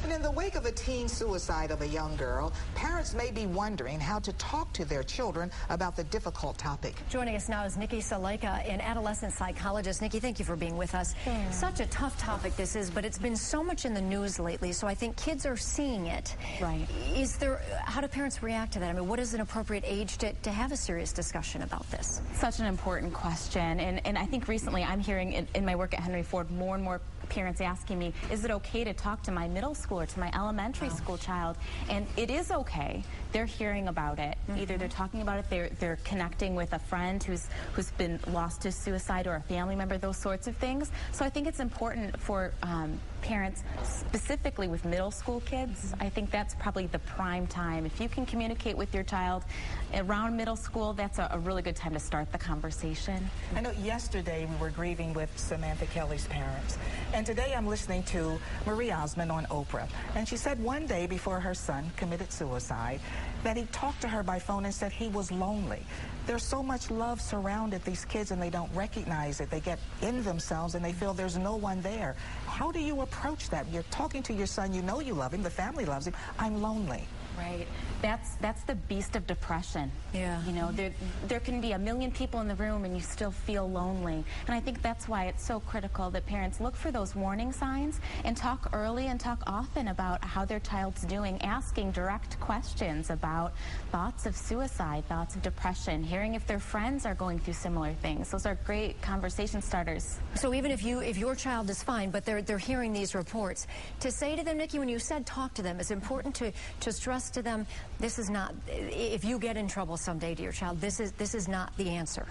And in the wake of a teen suicide of a young girl, parents may be wondering how to talk to their children about the difficult topic. Joining us now is Nikki Saleka, an adolescent psychologist. Nikki, thank you for being with us. Such a tough topic this is, but it's been so much in the news lately, so I think kids are seeing it. Right. How do parents react to that? I mean, what is an appropriate age to have a serious discussion about this? Such an important question, and I think recently I'm hearing in my work at Henry Ford more and more parents asking me, is it okay to talk to my middle school or to my elementary school child? And it is okay. They're hearing about it. Either they're talking about it, they're connecting with a friend who's been lost to suicide or a family member, those sorts of things. So I think it's important for parents, specifically with middle school kids. I think that's probably the prime time. If you can communicate with your child around middle school, that's a really good time to start the conversation. I know yesterday we were grieving with Samantha Kelly's parents, and today I'm listening to Marie Osmond on Oprah, and she said one day before her son committed suicide that he talked to her by phone and said he was lonely. There's so much love surrounded these kids and they don't recognize it. They get in themselves and they feel there's no one there. How do you approach that? You're talking to your son, you know you love him, the family loves him. I'm lonely. Right. That's the beast of depression. Yeah. You know, there can be a million people in the room and you still feel lonely. And I think that's why it's so critical that parents look for those warning signs and talk early and talk often about how their child's doing, asking direct questions about thoughts of suicide, thoughts of depression, hearing if their friends are going through similar things. Those are great conversation starters. So even if your child is fine, but they're hearing these reports, to say to them, Nikki, when you said talk to them, it's important to stress to them, this is not, if you get in trouble someday to your child, this is not the answer.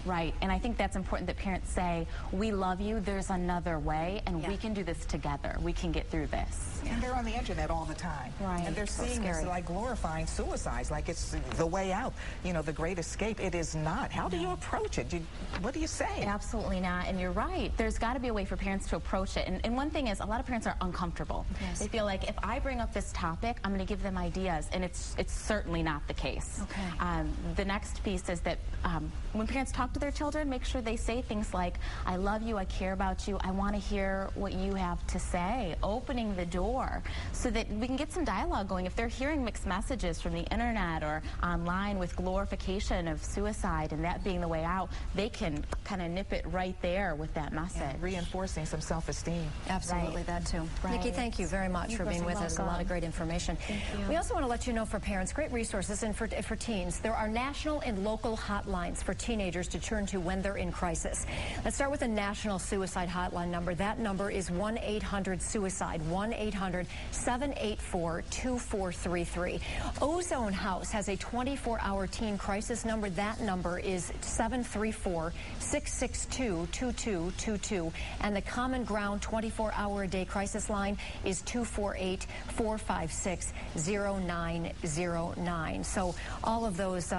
Right, and I think that's important that parents say, we love you, there's another way, and we can do this together. We can get through this. And they're on the internet all the time. Right. And they're seeing this like glorifying suicides, like it's the way out, you know, the great escape. It is not. How do you approach it? What do you say? Absolutely not, and you're right. There's got to be a way for parents to approach it. And one thing is, a lot of parents are uncomfortable. Yes. They feel like, if I bring up this topic, I'm going to give them ideas, and it's certainly not the case. Okay. The next piece is that when parents talk to their children, make sure they say things like, I love you, I care about you, I want to hear what you have to say, opening the door so that we can get some dialogue going. If they're hearing mixed messages from the internet or online with glorification of suicide and that being the way out, they can kind of nip it right there with that message. Yeah, reinforcing some self-esteem. Absolutely, Right. That too. Right. Nikki, thank you very much for being with us. A lot of great information. Thank you. We also want to let you know, for parents, great resources, and for teens, there are national and local hotlines for teenagers to turn to when they're in crisis. Let's start with the National Suicide Hotline number. That number is 1-800-SUICIDE, 1-800-784-2433. Ozone House has a 24-hour teen crisis number. That number is 734-662-2222. And the Common Ground 24-hour-a-day crisis line is 248-456-0909. So all of those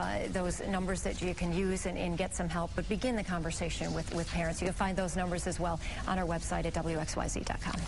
numbers that you can use and get some help, but begin the conversation with parents. You can find those numbers as well on our website at WXYZ.com.